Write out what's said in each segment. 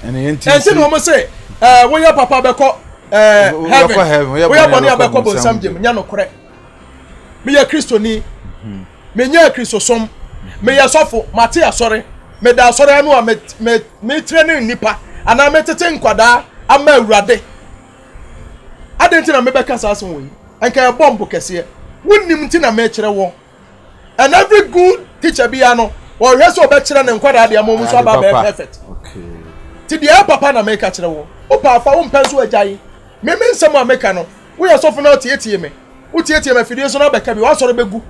And the no almost say, when your papa beko heaven, we are born abeko bon samjem, nya no korek. Me ya Kristo ni. Me nya Kristo som. Me ya sofo, Matia sorry. Me da sorry anu a me training nipa. Ana me tete nkwada ama awurade. Adenti na me beka saso won. Anka ya bomb kese. Wonnim ti na me kire wo. And every good teacher be ano, or yeso be kire na nkwada de amomu so aba be perfect. Okay. Ti dia papa na me ka kire wo. O pa fa wo mpenso ajayi. Me nsem a meka no. Wo ya sofo na tie me. Wo tie me fidie so na be ka bi wa soro begu.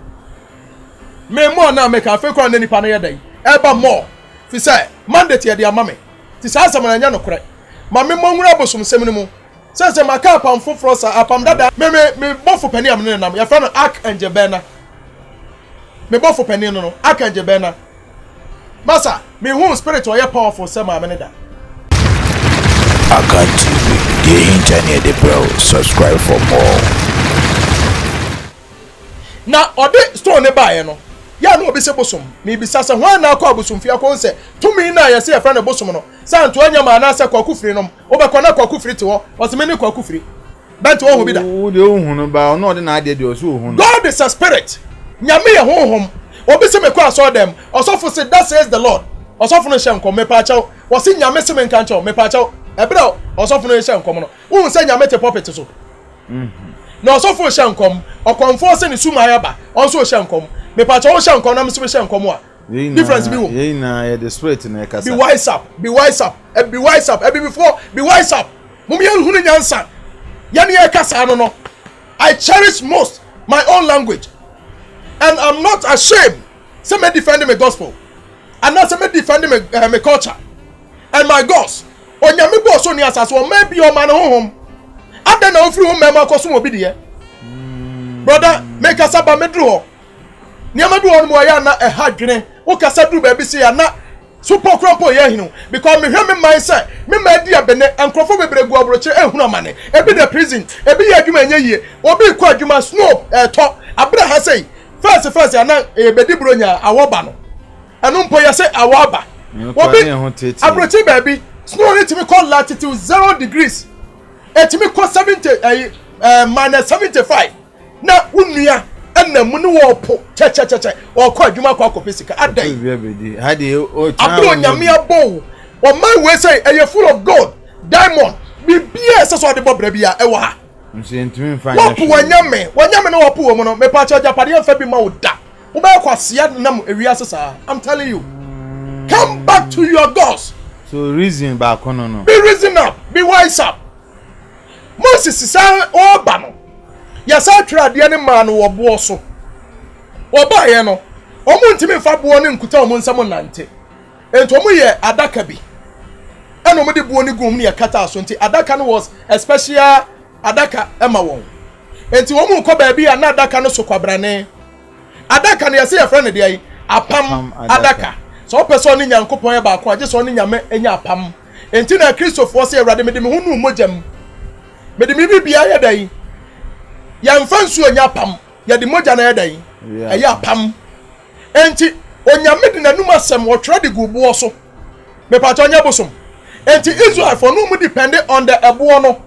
Me mo na meka fe kwa na nipa na yedai. Eba mo. Fi say mandate ye dia mame. Ti sa asem na nya no kore. Ma me mo nwura bosom sem ni mu. Se maka apam foforo sa apam dada. Me bofo pani am ne nam. Ya fa no Archangel Bena. Me bofo pani no Archangel Bena. Masa, me hu spirit o ye powerful say ma me ne da. Akan TV, the internet the bro. Subscribe for more. Na ode store ne bae no. Ya no obi se bosom. Me bi sasa hwan na akọ bosom fi akọ nse. Tumi na ya se ya fra na bosom no. Sa anto anya ma na se kwaku firi no. Obekọ na kwaku firi te ho. Oseme ne kwaku firi. Bent wo hu bi da. O de ohun no ba, no de na ade de o so ohun. God is a spirit. Nyame ye honhom. Obi se me kwa so dem. Osofo say that says the Lord. Osofo no hye nkom me pa chaw. Wo se nyame se me nka chaw me pa chaw. Ebra osofo no hye nkom no. Wo se nyame te puppet so. Na osofo hye nkom. Okonfo se ne suma ayaba. Onso hye nkom. Me pa chaw hye nkom na me se hye nkom a. Difference be wo. Ye na the spirit na kasa. Be wise up. Be wise up. Be wise up. Be before be wise up. Mum ye hunu nyansa. Yani ye kasa no. I cherish most my own language. And I'm not ashamed. Say me defending my gospel. And not say me defending my culture. And my gods. Onyame bo so ni asase o maybe o man honhom. Ada na ofri hom mema koso obi de. Brother, make us aba medru ho. Ni amadu ho mo ya na ha dwene. O kasa dru ba bi se ya na super crampo ye hinu because me hwe me man say me ma di abene ankrofo bebregu abroche ehunu amane. Ebi the prison, ebi ye adwuma nya yie. Obi kwa adwuma snow to abra ha say first ana ebedi bronya awoba no anu mpo ya say awoba obi abrochi baby snow it me call latitude 0 degrees it me call 70 minus 75 na unua ana mu ne wo po che o kwa adwuma kwa kopesika adai ha de o abro nyame abo o man we say e full of gold diamond bibia se so de bobra bia e wa ha ntimi mfa nya wapu wanyame no wapu wo mo no me pa cha japade mfa bi ma wo da wo ba kwasia nam ewia sesa. I'm telling you, come back to your gods. So reason back no be reason up, be wise up. Moses sa oba no ya sa trade ne man wo bo so oba ye no omo ntimi mfa bo ne nkuta omo nsam nante ento omo ye adaka bi eno mo de bo ne gum ne ya kata so nti adaka no was a special adaka ema won enti wo mu ko ba bia na adaka no so kwabrane adaka no yese ya fra ne de ai apam adaka so person ni nyankopon e ba ko age so ni nyame enya apam enti na Christopher se awrade me de me hunu mojam me de me bibia ya dai ya mfansu enya apam ya de moja na ya dai eya apam enti onyame de nanum asem wo twra de gubu so me pa nya bosom enti Israel for no mu depend on the ebo no.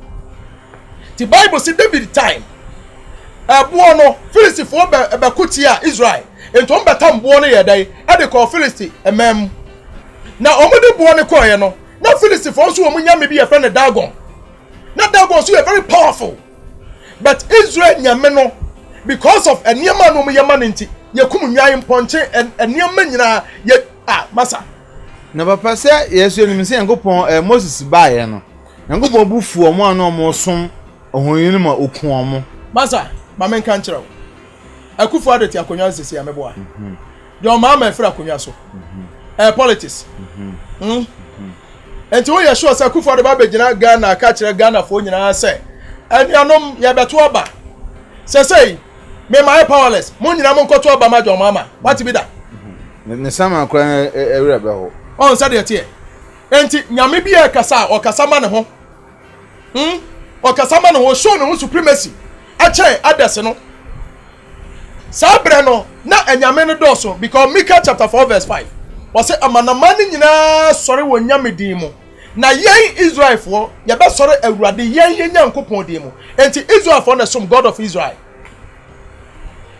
The Bible says David time. Abuo no Philistine for be kutia Israel. Ento on betam buo no ye dai. E de call Philistine emem. Na omo buo ne koye no. Na Philistine for so omo nyame bi e friend Dagon. Na Dagon so very powerful. But Israel nyame no because of eniema no mo yema nti yekum nwan ponche eniema nyina ye masa. Na papa se yesu ni se Yankopon Moses baaye no. Yankopon bufu omo anu omo som ohun ma okun omo masa ma men kan kire Akufo adeti akonwa sisi ya mebo a yo ma ma efra akonwa so politics enti wo ye sure say Akufo de ba begina Ghana ka kire Ghana fo nyina say enianom ye beto oba say me my powerless mo nyina mo nkoto oba ma jo mama what be that ne sama akwa ewre be ho on say de tie enti nyame bi e kasa o kasa ma ne ho okasama no show no supremacy ache adese no sabre no na enyame no doso because Micah chapter 4 verse 5 was say amanamani nyina sori wo nyame din mu na yen Israel for ye be sori awurade yen nyankopon de mu enti Israel for na som God of Israel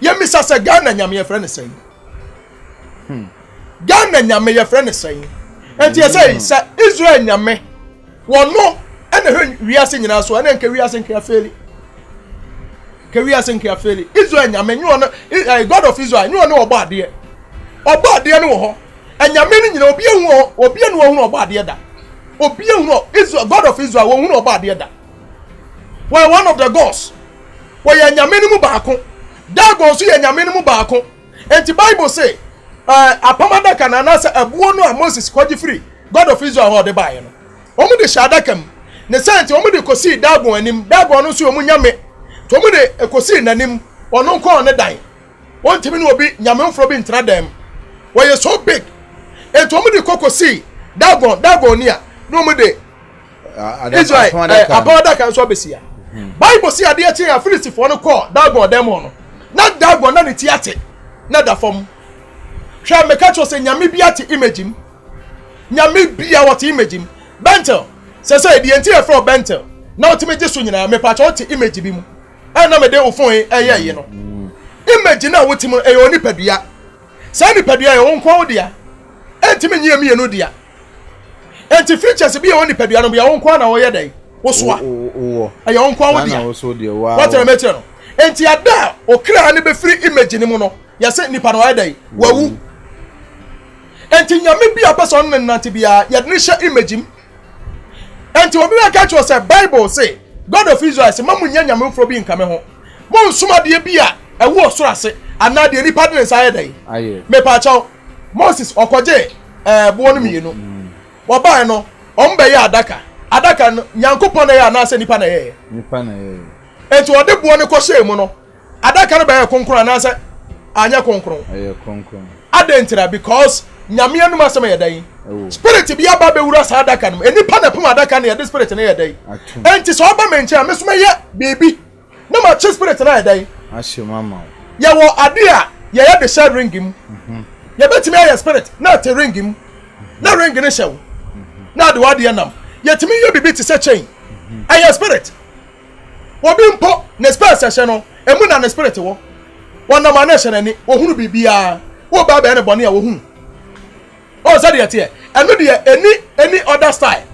ye misa se Ghana nyame ye frɛ ne sɛn Ghana nyame ye frɛ ne sɛn enti ye say Israel nyame wono ene hwe wiase nyina so ene nke wiase nke afeli ke wiase nke afeli Israel nyame nyu ono God of Israel nyu ono oba ade no wo ho anyame ni nyina obi anu ohunu oba ade da obi ehunu Israel God of Israel wo hunu oba ade da we one of the gods we ya nyame ni mu baako Dagon so ya nyame ni mu baako enti Bible say apamada kana na say abuo no a Moses kwaji free God of Israel ho de bae no omu de shadaka m ne senti omu de kosi Dagon anim Dagon no so omu nyame to omu de kosi nanim ono nko ne dan wontimi no obi nyame mfro bi ntra dem we so big enti omu de kokosi Dagon ni a no omu de Israel apamada kan so besia Bible say ade achi ya Filistifo no call Dagon dem no na Dagon na ne tiate na da fom hwa me catch say nyame bi ate imagine nyame bia what imagine Bentel say the entire from Bentel na otime je so nyina me pa cha what image bi mu na me de ofon ye no image na wotim e oni padua say ni padua ye won kwa dia entime nyie mi no dia enti features bi ye oni padua no bia won kwa na wo ye dai wo soa aye won kwa wo dia what am I tell no enti ada okra ne be free image ni mu no ya say nipa no wa dai wawu enti nyame bia person no nante bia ya de hye image im enti obi wa catch us say Bible say God of Israel say mamu nya nyame fro bi nkame ho mo nsuma de bia ewo osoro ase ana de nipa de nsa dai me pa chaw Moses okoje bo no mienu wo ba no ombe ya adaka no nyankopon na ya na ase nipa na ye enti ode bo ne ko hye mu no adaka no ba ye konkron na ase anya konkron adentira because nyame anu masema ye dai spirit bi aba be wura sa adaka no enipa na pum adaka na ye de spirit na ye dai enti so aba menche a mesoma ye baby na ma che spirit na ye dai ashe mama ye wo ade a ye de share ring him ye betimi ye spirit na te ring him na ring ne shew na de wade nam ye timi ye bibi ti se chain aye spirit wo bi mpo na spirit se no emu na spirit wo wona ma na hye nani wo hunu bibia wo ba be ne bone a wo hunu oh said yet here and no there any other style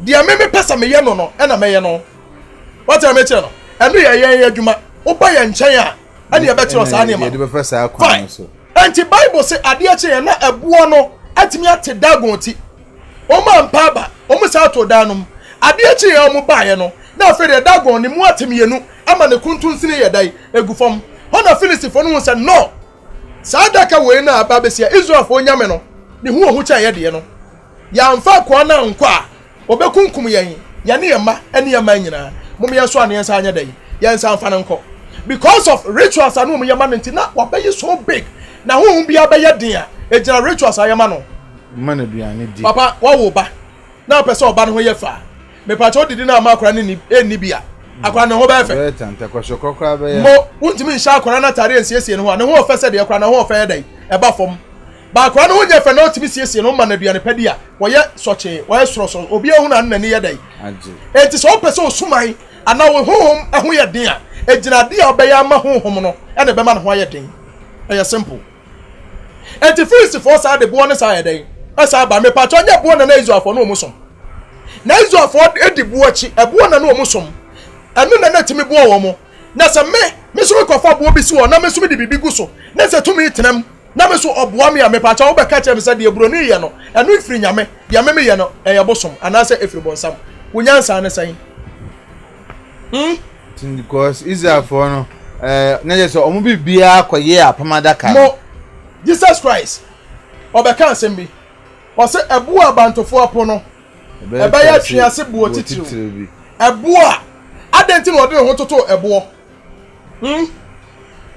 there me pesa me ye no na me ye no what am I tell no and no ye adwuma wo ba ye nchen a and ye better us ani ma ye be first akwan so anti Bible say ade a che na abuo no atimi ate Dagon ti o ma mpa ba o mu sa to danum ade a che ye o mu ba ye no na fe de Dagon ni mu atimi ye nu ama ne kuntun sine ye dai egufom hona Filistifo no say no sadaka we na aba besia Israel fo nyame no ni hu ohu cha ye de no ya mfa kwa na nkwa obekunkum yen ya ne yema ene yema nyina mum ye so ane nsa anya dai ya nsa mfa nko because of rituals anu mum yema nti na wabaye so big na hu bia baye den a ejira rituals ayema no man aduane di papa wa wo ba na pese oba no ho ye fa me pa cho didi na amakora ni eni bia akora ne ho ba fe tanta kwashokokra ba ya mo untimi nsha akora na tare nsiesie ne ho ne ho ofese de akora na ho ofe dai eba fom ba kwa no nya fe na otimi siesie no ma na duane padi a wo ye soche wo ye soro obi ehun na nani ye dai age enti so pese osuman ana wo honhom ehun ye den a ejinade a obeya ma honhom no e na be ma no ho ye den e simple enti Filistifo sa de bo ne sa ye den asa ba me pa cho nya bo na Israel fo no omusom na Israel fo edi bo achi e bo na no omusom anu na timi bo wo mo na se me so ko fa bo bi si wo na me so me di bibi gu so na se tumi tenam na me so oboa me a me pa cha wo be ka che me se de ebro ni ye no enu ifiri nyame ya me ye no e ye bosom ana se ifiri bonsam wonyansa ne san because Israel for no na je so omo bibia kwaye apamada ka mo Jesus Christ obeka nsem bi o se ebu abantofo apo no e ba ya twiase bu otitiri ebu a adenti no de ho toto ebu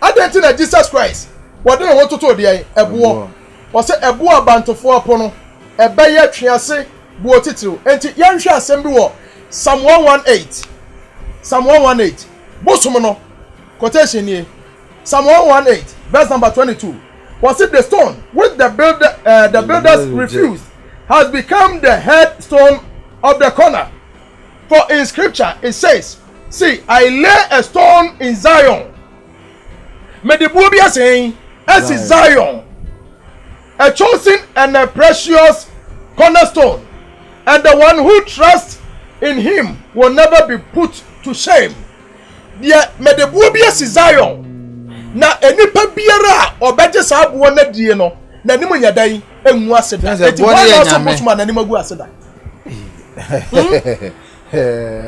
adenti na Jesus Christ wode ho toto de ebu o se ebu abantofo apo no e ba ya twiase bu otitiri enti yanhwe asem bi wo Psalm 118 bosom no quotation here Psalm 118 verse number 22 was it the stone which the builders refused has become the headstone of the corner. For in scripture it says, see, I lay a stone in Zion. May the boy be saying, as is Zion, a chosen and a precious cornerstone, and the one who trusts in him will never be put to shame. Yeah, may the boy be as Zion. Na enipa biara obeje saa bo na die no na nimu nyadai enwu aseda eti why na so bosom na nimu agu aseda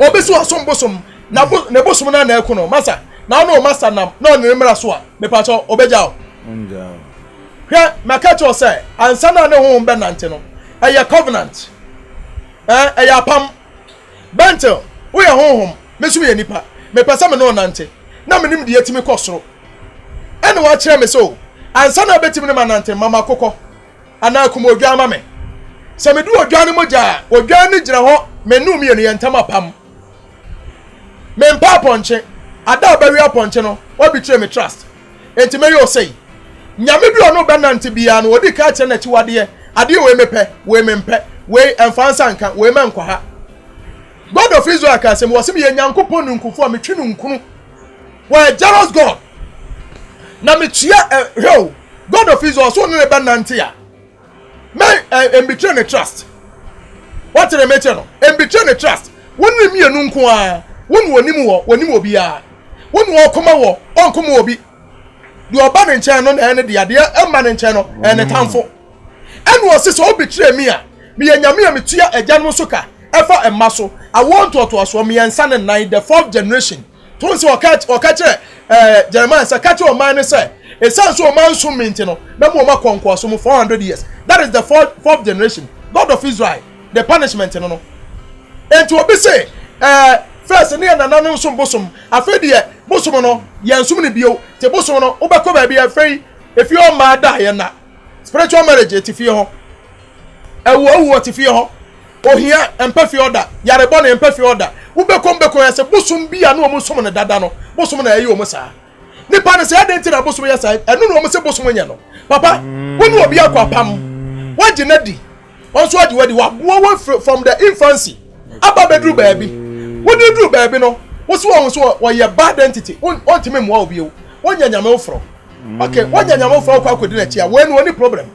obesu asom bosom na bosom na na ekuno masa na no masa na no ne mra so a me pa cho obeja o nja hwe maka cho say ansa na ne ho mbe nante no eye covenant eye apam bentel wo ye honhom mesu ye nipa me pesa me no nante na me nim de yetimi kosoro ene wa kire me so ansa na betimi ne manante mama kokko ana kuma odwa ma me se me du odwa ne moja odwa ne gira ho menum ye ne yentama pam me mpa ponche ada bawi aponche no obi kire me trust enti me yo say nyame bi ono benante bia no odi ka kire na chiwade ade we mepe we mempe we emfansa nka we menkwa ha God of Israel ka se mo se ye nyankopon nunkufo me twi nunkunu we jealous God na me tia God of Israel so ne benante ya me betray the trust what the matter no betray the trust wonu mi enu nko a wonu onim obi a wonu okoma wo onkoma obi de oba ne nchen no na ene de ade e ma ne nchen no ene tamfo enu o se so betray mi a me nyame a me tua agya no so ka efa emma so I want to aso me yansa ne nine the fourth generation to se o ka Jeremiah say catch your man say e san so man so minti no na mo ma konko so mo 400 years that is the fourth generation God of Israel the punishment no enti obi say first ne na nanu so bosom afedi e bosom no yansum ne bio te bosom no obekọ ba bia afei efi o ma da ye na spiritual marriage ti fie ho ewu ti fie ho ohia empafi order yare bo na empafi order ubekọ ya se bosom bia na o musom ne dada no bosom na ayi o musa ni pa ne se adenti na bosom ya sa enu no o se bosom nya no papa wonu obi akwa pam waji na di onso waji wadi wa from the infancy aba bedru baby wodi dru baby no wo so ye bad entity on timi mo obi o wonya nyame ofro okay wonya nyame ofro kwa akodi na chia we no any problem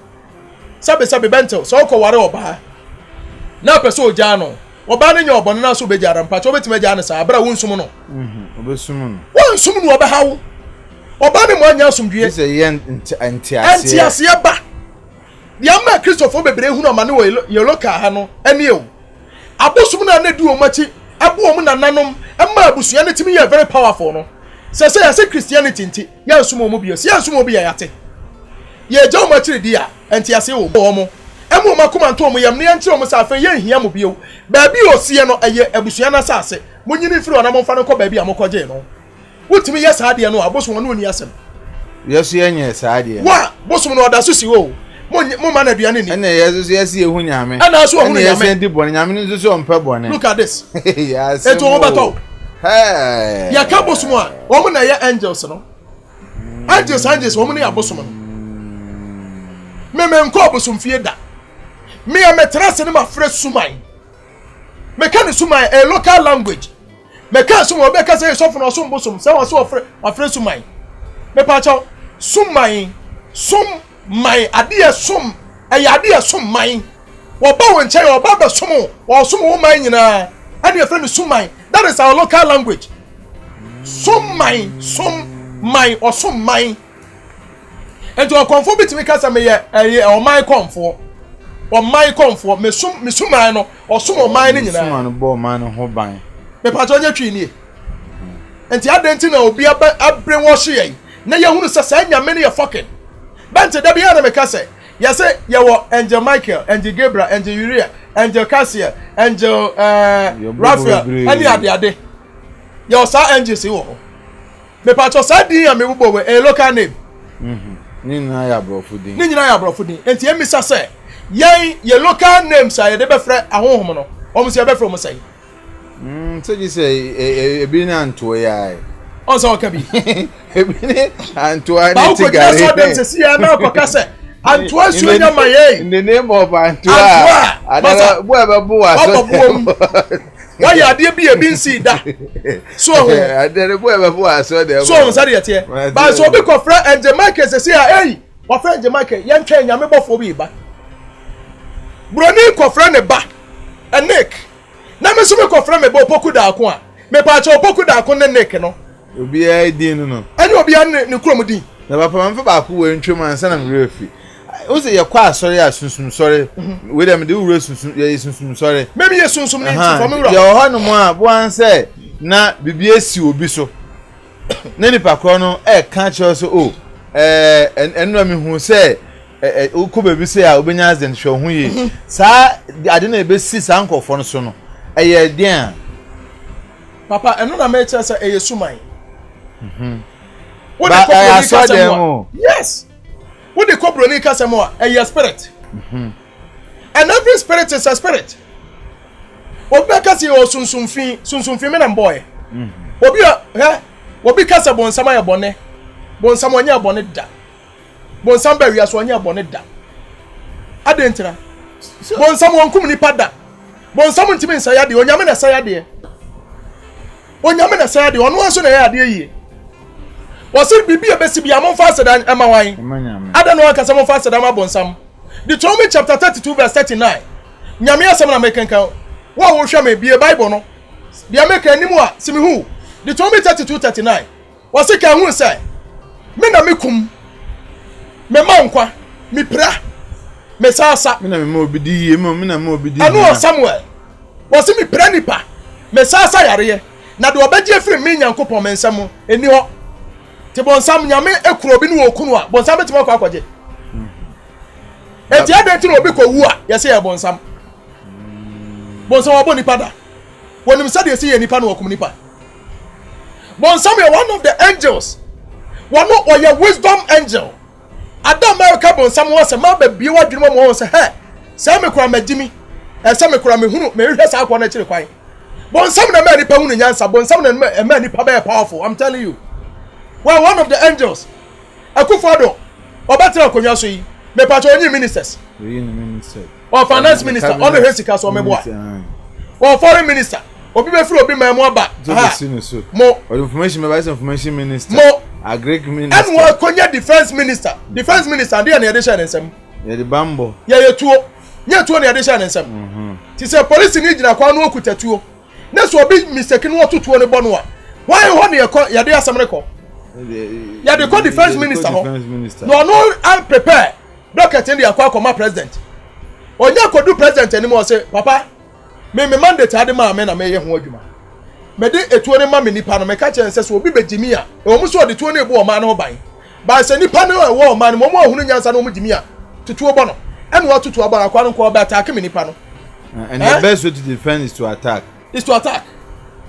sabe bentel so ko ware oba na pese oja no oba ne nya obon na so be jara mpa cho betima ja na sa abra wonsum no obesum no wonsum no oba hawo oba ne mo anya asomdue se ye antiase ba dia ma Christopher bebre hu no ma ne wo yoloka ha no ene o abosum na na du o machi abo o mu na nanom emma abusua ne timi ye very powerful no se Christianity nti ya nsum o mu bio se ya nsum o bi ya yate ye ja o machi di a antiase wo mo emu makoma nto mo yam ne yanche o mo sa fa ye hia mo bio ba bi o sie no eye abusua na sase mo nyini firi ona mo fa no ko ba bi amokoje no wutimi ye sa de no abosum no oni asem yesu yenye sa de wa bosum no oda so si wo mo man aduane ni ene yesu yesi ehu nyame ana so hu nyame yesi di bon nyame ni so mpe bon look at this yes eto ho bato hey ya ka bosum a o mo na ye angels no angels o mo na ya bosum no me nko bosum fie da me a metrase ne ma fre suman me ka ne suman a local language me ka so mo be ka say so fo so bosum se wo so afre suman me pa cha suman my adie som ayade som man wo ba won che wo ba som wo som wo man nyina ade friend suman that is our local language som my or som man and to confirm bitimi kasa me ye o man confo me suman no o som o man ni nyina suman bo man ho ban me pa tonye twi ni enti adenti na obi abre wo hye na ye hunu sa nyame ne ye fucking Bente da biya na me kase ya se ye wo Angel Michael, Angel Gabriel, Angel Uriah, Angel Cassia, Angel Raphael ani ade ye sa angel si wo me pa cho sa din ya me bubo we a local name ni nyina ya brofo din enti e misa se ye local names a ye de be frɛ ahohom no o mo se be frɛ mo sai so you say ebi na nto ya on so ka bi ebini Antoine Tigare ba ko dem se si ya na ko kase Antoine Suenya maye in the name of Antoine Ada bo ebe bo aso. Why you dey be a bin see da? So Ada bo ebe bo aso de. So on sare yete. Ba so be ko friend and Jamaica say hey, wa friend Jamaica yen twa nyame bofo bi ba. Broni ko friend ne ba. And Nick. Na me so me ko friend me bo poku da ako a. Me pa cha poku da ako ne Nick no. Obi ai din no. Ani obi an ne krom din. Na papa man fa ba ko we ntwem ansa na me refi. O say ye kwa asori asunsum sorry. We dem de wura sunsun ye sunsun sorry. Maybe ye sunsum ni for me wura. Ye ho no mo a bo an say na bibi esi obi so. Na ni pakro no ka che so o enu mi hu say ko bebi say a obenya accident hwe ho ye. Sa ade na ebe si sa nkofo no so no. Eye den. Papa enu na me che say eye suman. What I saw them. Yes. What the Cobroni Casamoa, a spirit. And every spirit is a spirit. Obekasi or Sunsum and boy. Obi Casa Bonsamaya Bonnet, Bonsamonia Bonnet da. Bonsamberry as one year bonnet da. Adentra. Bonsamon Kumni Pada. Bonsamon Timin Sayadi, or Yamana Sayadi. Or Yamana Sayadi, or no one so a was it be a best be among faster than Emma Wine? I don't know what someone faster than Bonsam. Deuteronomy chapter 32, verse 39. Nyamia some American count. What will show me be a Bible? No, the American anymore. See me who? Deuteronomy 32, 39. Was it can who say? Mena me kum, me mankwa, me pra, me sasa. Mena me mobidi, mena mobidi. I know Samuel. Was it me pranipa? Me sasa yare. Na do obeje free me nyankopon mensam eni ho. Ti bonsam nyame ekuro bi no okunu a bonsam betima kwa kwaje eti ade ti no obi ko wu a yese ye bonsam obo nipa da wonim sade yese ye nipa no okum nipa bonsam ye one of the angels one of your wisdom angel adam america bonsam wo se ma ba bie wadwene mo wo se he se me kura magimi e se me kura me hunu me hwehwe sa akwa na kire kwan bonsam na ma nipa hunu nyansa bonsam na ma nipa be powerful. I'm telling you. Well, one of the angels, Akufo-Addo, Obatira Konwa so yi, me pacho only ministers. Or finance minister, on the Hesika so meboa. Or foreign minister, obi be free obi memo aba. Mo information minister. Mo a Greek minister. And one Konya defense minister dey na edition ensem. Ye the bambo. Ye tuo. Nye tuo na edition ensem. Ti say police ni gina kwa no okuta tuo. Na so obi mistake no otutuo ne bo no a. Why ho na ye dey asem rekọ? Yeah, they call defense minister. No, I'm prepared. Docket in the Aquacoma president. Or you could do president anymore. Say, Papa, me mandate had the man and may hold you. Made a 20 mammy nipan, my catcher and says, will be Jimia. Almost saw the 20 war man or buying. By sending panel and war man, more who knows I know Jimia to two bono. And what to about a quantum call back attacking mini panel. And the best way to defend is to attack. Is to attack.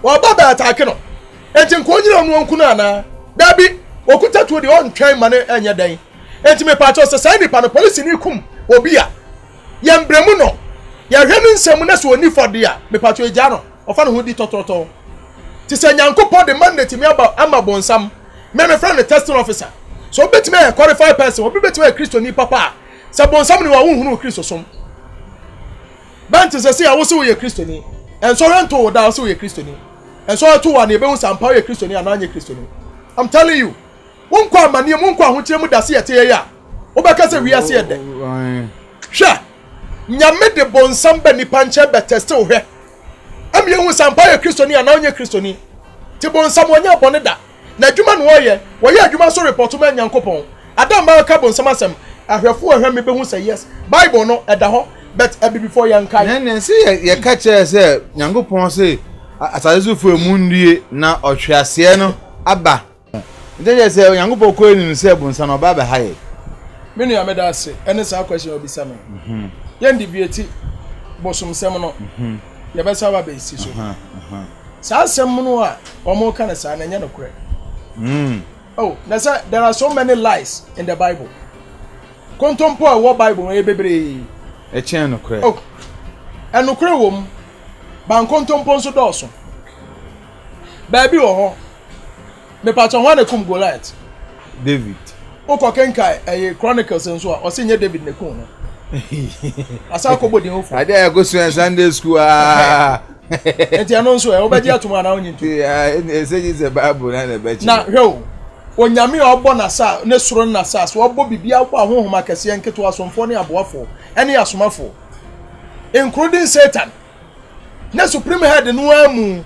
Well, Baba attacking. And in Konya on Kunana. Dabi okuta to the on train money anya dan enti me pacho se sai nipa no police ni kum obi a ye mbremu no ye hwenu nsem na so oni fode a me pacho eja no ofa no hodi tototo ti se nyankopon de mandate me aba ama bonsam me friend the testing officer so betime a qualified person obi betime a Christian ni papa se bonsam ni wa hunhunu Christo som bant se se a wo se wo ye Christian ni en so rento da wo se wo ye Christian ni en so to wa na ebe hu sampa ye Christian ni ananye Christian ni. I'm telling you, one kwa mani one kwa hunchemu dasi ete ya. Obeka se wi ase ede. Hwa. Nyame de bonsam be nipa nche be test wo hwe. Am ye hu sampa ye Kristoni ana onye Kristoni. Ti bonsam wonya bone da. Na adwuma no wo ye adwuma so report ma nyankopon. Adam ba ka bonsam asem. Ahwefo hwe me be hu say yes. Bible no eda ho but e be before yankai. Na se ye ka kire se nyankopon se asayesu fu emundie na ohwease no aba. Nje se Nyankopon ko enu se bunsa no ba ba haye. Me nu ameda ase ene sa question obi sama. Ye ndibeti bosum sem no. Ye be sa ba be si so. Sa sem no a omo ka na sa na nya no kure. Oh, there are so many lies in the Bible. Kontompo a wo Bible e bebre. E chen no kure. Oh. Eno kure wom. Ban kontompo nso doso. Ba bi wo ho. Me patron wan ekum Goliath. David. Oko kenkai Chronicles nso a o se nye David ne kum no. asa ko bodi ho fo ade ya go Sunday school enti ano nso e obeji atuma na onyi ntu e say is a Bible na be chi na hwe onyame obo na sa ne soro na sa so obo bibia akwa ahohoma kese enketo asomfo ne aboafo ene asomafo including Satan na supreme head no amu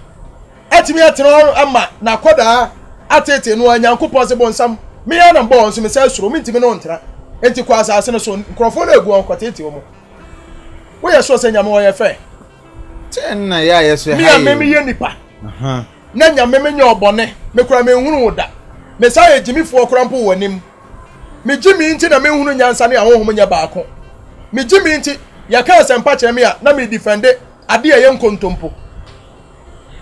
atimi atena ama na koda atete no anyankopɔ se bonsam me ya na bo nso me say soro me ntimi no ntra enti kwa asase no so nkrofo na egu onkotete wo mo wo ye so se nyame wo ye fe ten na ya yeso me ya me ye nipa na nyame me nya obone me kura me hunu da me say ejimifo krampo wonim me jimi nti na me hunu nyansa ne ahohom nya baako me jimi nti ya ka sempa kire me ya na me defende ade ye nkontompo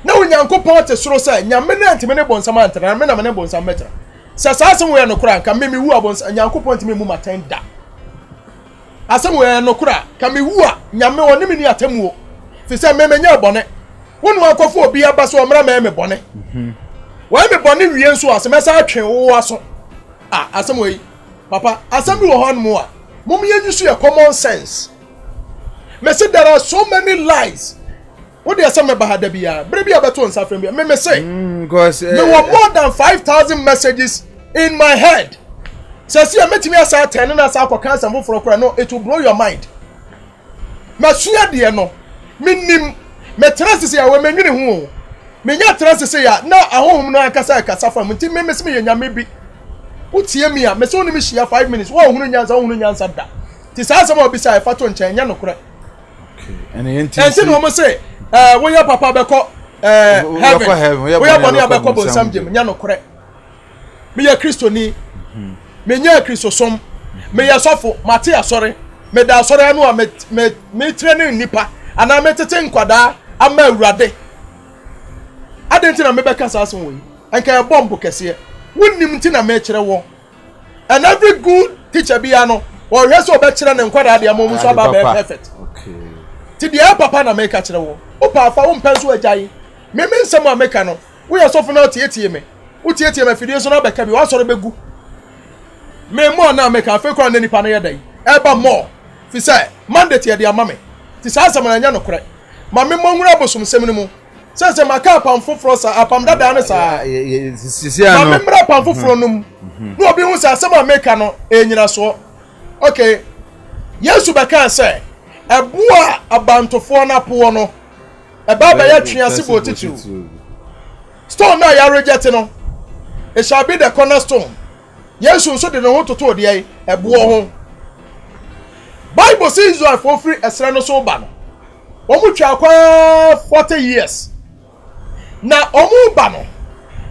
na onyankopɔn te soro sɛ nyame na ntime ne bonsam antena me na me ne bonsam metra sɛ saasem wo ye no kora ka me wu abonsam nyankopɔn ntime mu maten da asem wo ye no kora ka me wu a nyame woni me ni atamuo fi sɛ me menya bɔne wonu akɔfo obi aba so omra me bɔne wo me bɔne wie nso asem ɛsa atwe wo aso asem wo yi papa asem bi wo hɔ no a mom yenyisu ye common sense me say there are so many lies. What do you say me bahada biya? Brebi abeto nsa frem biya. Me say because there were more than 5,000 messages in my head. So see, I met me as I 10 and as I for cancer for a no, it will blow your mind. Masuya de no. Minim me trust say we menwini hu. Me nya trust say ya na ahom no akasa from nti me me nyame bi. Utie me a me so ni me shia 5 minutes. Wo hunu nyansa da. Ti sa asem obi say fa to nchen nya no kore. Okay. And enti no mo say we your papa beko heaven we your body abeko bonsam jem nya no kore me ya Kristo ni me nya Kristo som me ya sofo mate asore me da asore no a me training nipa ana me tete nkwada ama awurade adenti na me beka saso wo anka ya bomb kese wonnim nti na me kire wo and every good teacher bia no or hweso be kire ne nkwada de amom so aba be perfect. Okay. Ti dia papa na me ka kire wo o pa fa wo mpenso agyan me nsem a meka no wo ye sofo na tietie me wo tietie me fidie so na beka bi wo asore begu me mo na meka fe kwa na nipa na yedai eba mo fi say mandate ye dia mame ti sa asem na nya no kore ma me mo nwura bosom sem ni mu se maka apam foforo sa apam dada ne sa sisi ano ma me mra apam foforo num no obi hu sa asem a meka no enyina so okay Yesu beka say ebua abantofo na po no eba ba ya twa sibo titu stone na ya reject no it shall be the cornerstone Yesu nso de no ho toto de ai ebuo ho Bible says Israel for free esra no so ba no omu twa kwa 40 years na omu ba no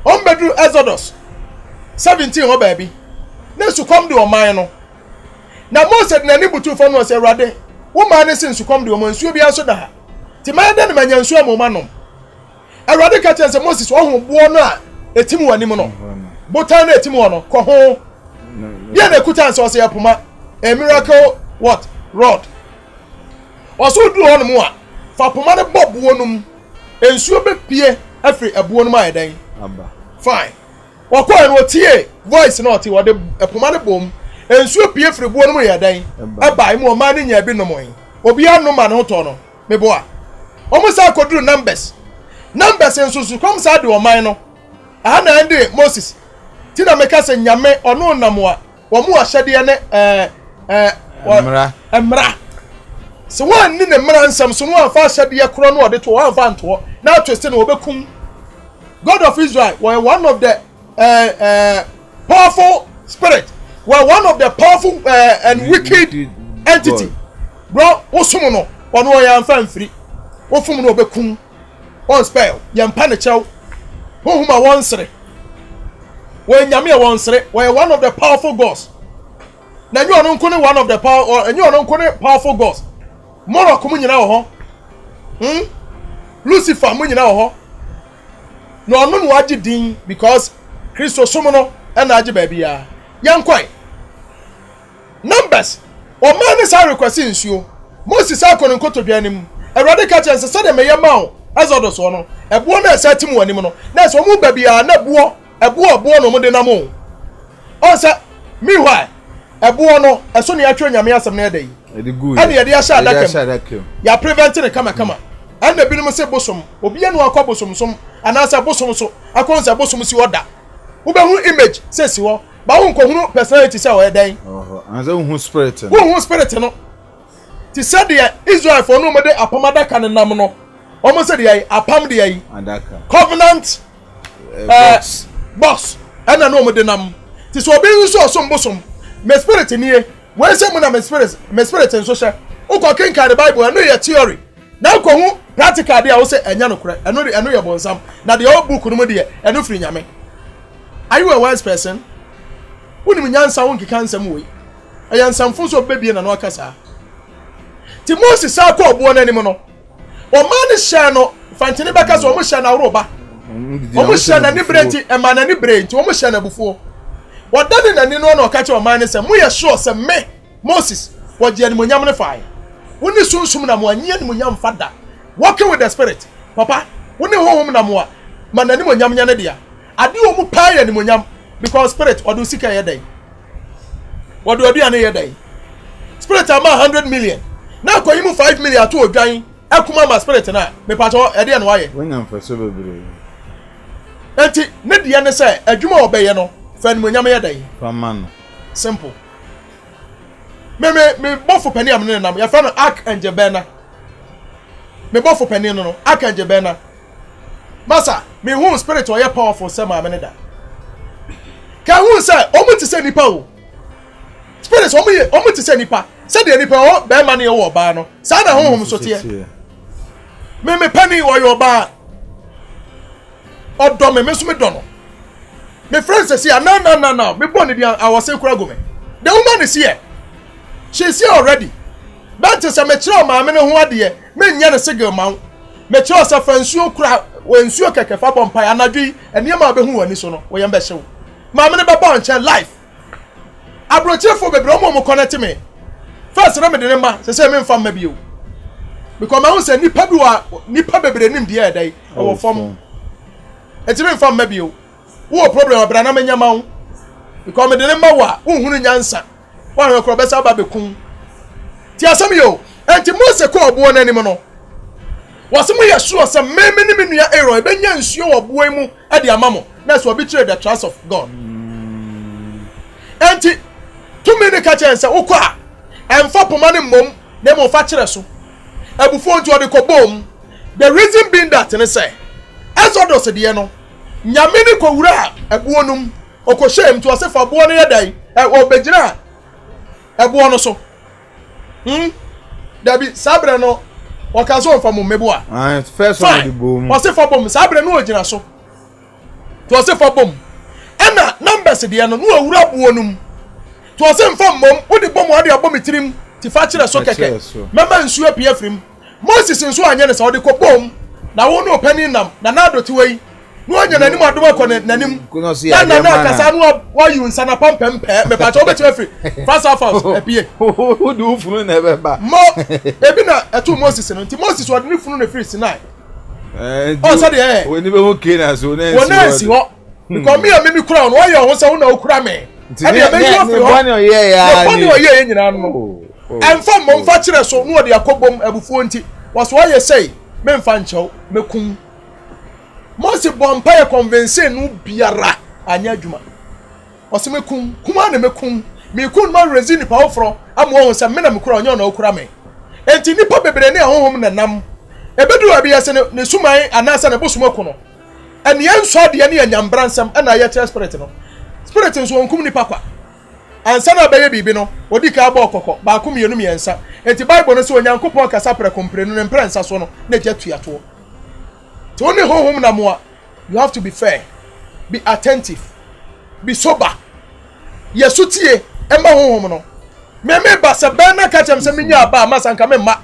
ombedu Exodus 17 ho ba bi na su kom de oman no na Moses na ni butu fo no se Awurade wo ma ne sin su kom de oman nsuo bia so da ha ti ma de ma nyansuo amoma no Awurade ka chen se Moses wo ho bo no a etim wani mu no botan na etim wo no ko ho ye na kutan so se yapoma a miracle what rod oso du ho no mu a fa poma ne bobo num ensuo be pie afri ebo num ayedan aba fine wo ko en wo tie voice na oti wo de poma ne bom ensuo pie fri bo num ayedan aba mu o ma ne nya bi no mo yin obi anu ma no to no me bo a omo sa koduru numbers ensusu kom sa de o man no aha na ande Moses ti na meka se nyame ono namo a wo mu ahyede ne emra so wan ni ne mra nsam so no afa ahyede kro no ode to wan fa nto na twiste no obekum God of Israel were one of the powerful spirit were one of the powerful and wicked entity bro osum no ono ya mfa mfiri ofum no obekum on spell yampa ne chew hohuma wonsre when nyame wonsre were one of the powerful gods na nyu ono nkone one of the nyu ono nkone powerful gods moro ko munyina wo ho Lucifer munyina wo ho no ono no agi din because Christo som no na agi ba bia yankoi numbers o man is a request nsuo Moses akon nkotodwa anim Awurade ka chen se de meyema o Exodus no ebo na esatim wanim no na so mu ba bia na ebo no mu de nam o sa meanwhile ebo no eso ne atwa nyame asem na edai ɛne yɛde ahyɛ adaka ya prevent ne kama ɛna binom sɛ bosom obi anu akɔ bosom som anaasɛ bosom so akɔ nsa bosom si oda wobɛhu image sɛ si hɔ ba wo nkɔhunu personality sɛ ɔyɛ dan anza wo hu spirit no ti sɛ de Israel for no mo de apamada kan nam no ɔmo sɛ de yi apam de yi adaka covenant boss ɛna no mo de nam ti so obi nso ɔsom bosom me spirit nie wey say mo na me spirit nso hye ukọ kenka the Bible eno ye theory na ko hu practical dey a wo say enya no kure eno ye bonsam na the old book no mo dey eno firi nyame. Are you a wise person? Woni nyansa won kika nsam wey ayansamfo so bebie na no akasa ti Moses sa ko obo na anim no o man hye no fantene beka so o mo hye na woroba o mo hye na ni brenti e ma na ni brenti o mo hye na bufuo wadane na ni no na okache o man se mo ye sure se me Moses waje ani monyam ne fae woni sunsum na mo anye ani monyam fada walking with the spirit papa woni honhom na mo a ma na ni monyam nya ne dia ade o mu pa ye ani monyam because spirit odu sika ye dai odu ane ye dai spirit ama 100 million na ko yimu 5 million to odwan akuma ma spirit na me pato e de no waye wonyam faso bebre enti ne dia ne se adwuma obeye no fa ni monyam ye dai fa man simple me bofo pani am ne nam ya fa no archangel bena me bofo pani no archangel bena masa me hu spirit o ye powerful se ma me ne da ka hu se o mu ti se nipa o spirit o mu ti se nipa se de nipa o be ma ne wo ba no sa na honhom so tie me pani o yo ba odo me so me do no me friends say na me born dia I was say kura go me the woman is here she's here already but say me kire o ma me ne ho ade me nya ne signal ma me kire o say fansuo kura wensuo kekefa bompa anadwi eniema be hu wani so no wo yem be hyew ma me ne be bon chen life abrochefo bebre mo connect me first na me de ma say me mfa ma bio because ma hu say nipa bi wa nipa bebre nim de e dai e wo fom eti me mfa ma bio wo problem abra na menya ma hu because me de ma wa wo hunu nyansa wa hwe kro be sa ba be kun ti asam yo enti Mose ko obo na nim no wasemu ye sure say me ni menua Aaron e benya nsuo wo boa mu e de amamo na so betray the trust of God enti to me ne ka chen say ukwa emfa poma ne mom na mo fa kire so abufo nti ode ko bom the reason being that ne say Exodus de no nyame ne ko wura abuonum okoshem to asefa bo no yedai obegyina abuo no so dabi sabre no wakazo mfa mo mebu a first one the bom asefa bom sabre no ogina so to asefa bom ena numbers de no awura abuonum to asemfa mom wodi bom ade abom tirim ti fa kire so keke mema nsu apia frim Moses nso anye ne sa ode ko bom na wo no pani nam na na do ti wei no anya nanim adom akọ nanim na kasa no wa yu nsa na pampempe me pa cha obeti afri fast house apie wo do funu na be ba mo ebi na etu Moses no nti Moses wode ni funu na free Sinai o sa de we ni be ho kena so na si ho because me a me kura no wa ye ho sa wo na okura me e de me yo free ho boni oye ya boni oye nyina no emfa mo mfa kire so no de akobom abufuo nti waso wa ye sei me mfa nchew me kun Mose bompa ye convince no biara anya adwuma oseme kun kuma na mekun me kun ma resini pa ofro amo ho se me na mekura onye na okura me enti nipa bebre ne ahohom na nam ebedu abi yese ne suman anasa na bosum akuno ene yenso ade ne anyambransam na ye che spirit no spirit nso onkum nipa kwa ansa na beye bibi no odi ka ba okoko ba akum yenu miensa enti Bible no se onyankopon kasa pre kompre no ne mprensa so no na je tuato only home na moa you have to be fair, be attentive, be sober. Yesutie emba home no me ba se ben na ka chem se menya ba masanka me ma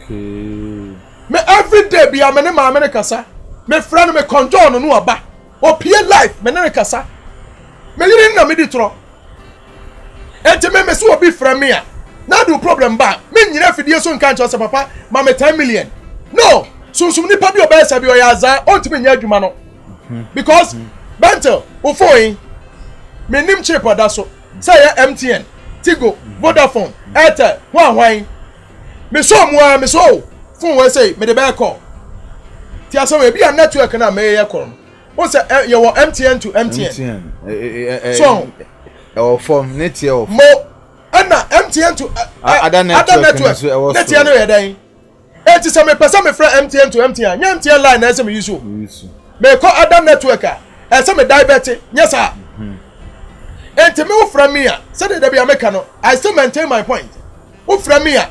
me every day be amene ma amene kasa me friend me control no aba o pie life me ne kasa me yiri na me di tro enti me so obi friend me a na do problem ba me nyina fidie so nka ncho se papa ma me 10 million no sunsum ni pa bi obesa bi oyaza ontimi nya adwuma no because bentel ofoyin menim chip oda so say ya MTN Tigo, Vodafone, Airtel, why? Me so more, me so. Phone we say, me the back call. Tia so we be a network na me ya call. What's you want MTN to MTN? So, our form net year of mo na MTN to other network. Net year no ya dan. Enti say me person me friend MTN to MTN. Nya MTN line na say me use. Me call other network a say me divert. Yes sir. Enti me wo from me a say dey be America no. I still maintain my point. Wo from me a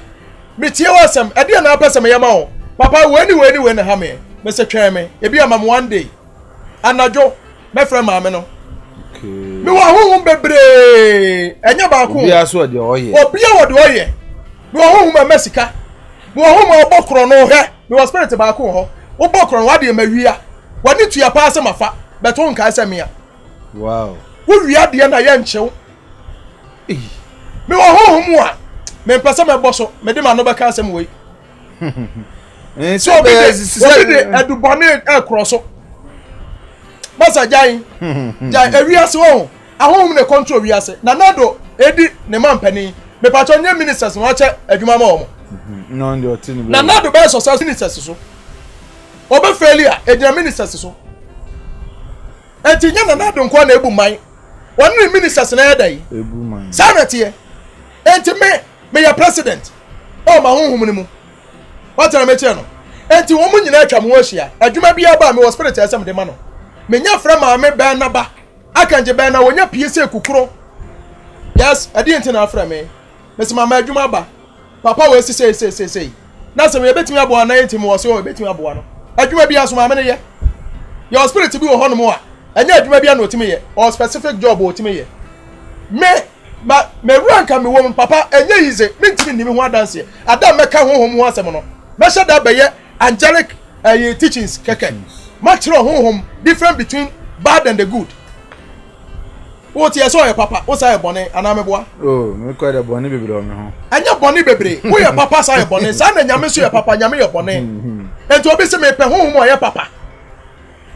me tie wasam e dey na person me yama wo. Papa we na ha me. Me say twa me. E bi am one day. Anajo me from maame no. Okay. Me wa honhom bebre. Enya ba ko. Obi aso de oye. Obi a wo de oye. Me wa honhom mesika. Me wa honhom obokro no he. Me wa spirit ba ko ho. Obokro wa de mawia. Wani tuya pa ase mafa. Beto nka ase me a. Wow. Wo wia de na ye nchew. Me wa honhom a me pese me boso. Me de ma no beka ase me we. So be edubone e kroso. Masa jai ewiase wo ahom ne control wiase na nado edi ne mampani me pacho nye ministers no ache adwuma ma omo no ndi otini na nado be so ministers so obe failure edina ministers so entinya na nado nko na ebu man wonu ministers na edai ebu man sanate enti me ya president o ma honhom ni mu watara me che no enti wo mu nyina atwa mo ahia adwuma bia ba me hospital asem de ma no menya fra maame be na ba akanje be na wonya piese kukuro yes adi enti na fra me mesi mama adwuma ba papa we say na se me betimi abo na enti mo so betimi abo no adwuma bia so maame ne ye your spirit bi wo hono mo a enya adwuma bia na otimi ye or specific job otimi ye me ranka me wo papa enya yize mentimi nimi ho adanse adam meka honhom ho asem no me shada be ye angelic teachings keke much honhom different between bad and the good. What you saw your papa, what's your bonnet and I'm a boy? Oh, me quite a bonnet baby on me. And your bonnet baby, where your papa saw your bonnet, son and Yamisu your papa, Yami your bonnet. And to obey me home or your papa.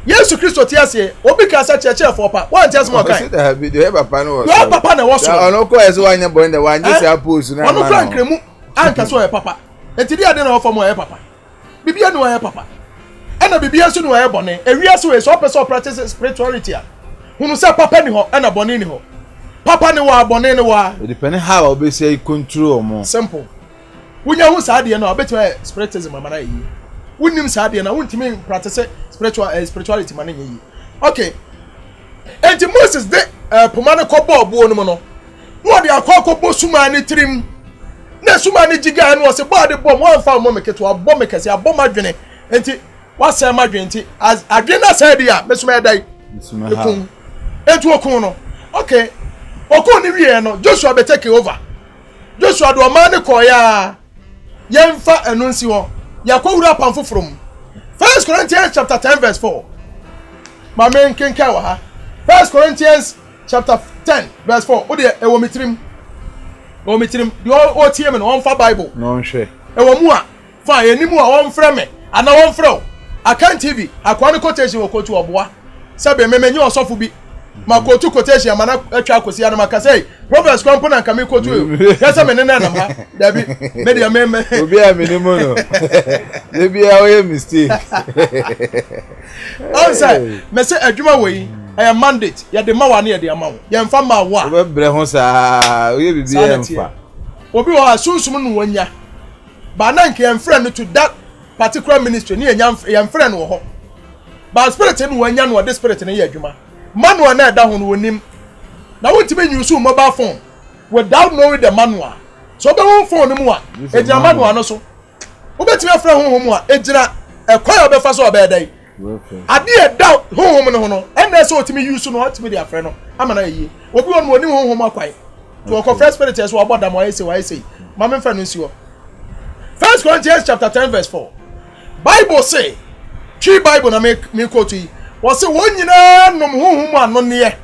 Yes, to Christo Tiasi, or because such a chair for papa. One just more kind. You have a panel. Your papa was no quite one your boy in the one just a post. No, Uncle saw your papa. And today I didn't offer my papa. Bibi no your papa. And bibia so no e bone ewia so so person practice spirituality hunu say papa ni ho na bone ni ho papa ni wa bone ni wa depending how obe say control mo simple wunya hu sa de na obeti spiritism amana yi wunim sa de na wuntimi practice spirituality man yi okay enti Moses de pomane ko bobo no no no de akọ suma ni trim na suma ni jiga no se body bomb wan fa mo meketo abom mekese abom adwene enti what's my madwenti as adwena said ya mesuma dai ekun etu okun no okay okun ni wie no Joshua be take over Joshua do man ko ya yemfa enunsi ho yakowura pamfo from 1 Corinthians chapter 10 verse 4 my main kenka wa ha 1 Corinthians chapter 10 verse 4 o de ewo mitrim di o tie me no on fa Bible no hwe ewo mu a fa enimu a won frɛ me ana won frɛ Akan TV akwani quotation wo kotu oboa sabe memenye osofo bi makotu quotation amana atwa akosi ana makasai Proverbs kwampo na nkame kotu yesa me nena na ma dabi me dia me obi a me nemo no debi a we mistake onse me se adwuma we I mandate ya de ma wa na ya de ama wo ya mfa ma wo a we bre ho sa oye bibi ya mfa obi wa sunsum no wanya ba na nke ya mfra no to that particular ministry ni yam friend wo ho ba spirit ni wanya no the spirit ni yadwuma manual na da ho no wonim na wontime use mobile phone without knowing the manual so be won phone mu a ejira manual no so wobetime afra ho mu a ejira ekwa obefa so obedai ade e da ho no ho no ene so otime use no otime dia afra no amana yie obi won wonim ho mu akwai to ko first spirit so oboda mo ayese mama mfa no nsi ho 1 Corinthians chapter 10 verse 4 Bible say, tree Bible na me quote yi. Wo say won nyina nom honhom anonne.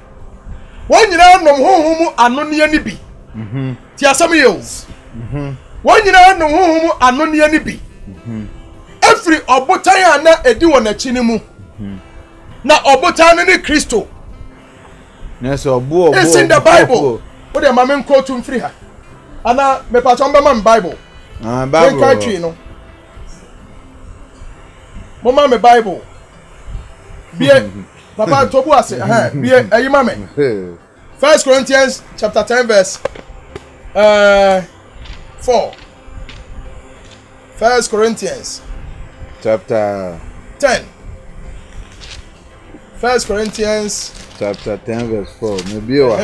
Won nyina nom honhom anonne ni bi. Ti asam ye o. Won nyina nom honhom anonne ni bi. Every obotan na edi won achi ni mu. Na obotan ni Kristo. Na so obo it's in the Bible. What the mama quote mfiri ha. ana me pa chombe man Bible Bible kai twi no mo ma me Bible bie papa tobu ase bie ayi ma me 1 Corinthians chapter 10 verse 4 1 Corinthians chapter 10 1 Corinthians chapter 10 verse 4 maybe o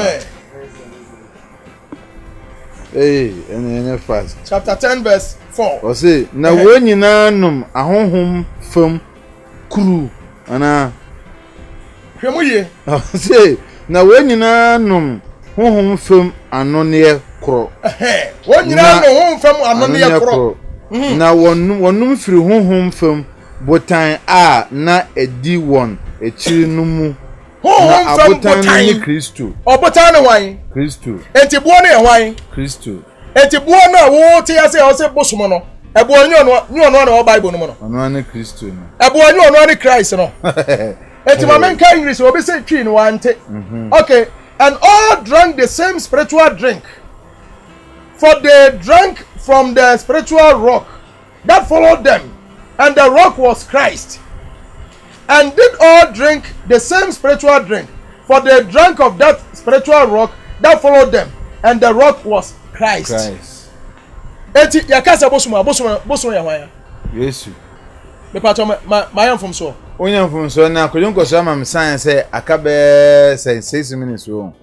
any fast chapter 10 verse 4 o say na wo nyina num ahonhom fam kuru ana hwemu ye o say na wo nyina num honhom fam anone kro wo nyina no honhom fam anone kro na wonum firi honhom fam botan a na edi won echiri no mu honhom fam botan ni Kristo obotan ne wan Kristo enti buo ne wan Kristo enti buo na wo te ase o se bosom no ebuo nyo no na Bible no mo no ono ne Kristo no ebuo nyo no ne Christ no enti ma men kan English obi say twi no wante okay and all drank the same spiritual drink for they drank from the spiritual rock that followed them and the rock was Christ and did all drink the same spiritual drink for they drank of that spiritual rock that followed them and the rock was Christ. Eti yakasa bosom ya hwan ya Yesu me pato ma yam from so onya from so na kodonko so am science akabe say 6 minutes o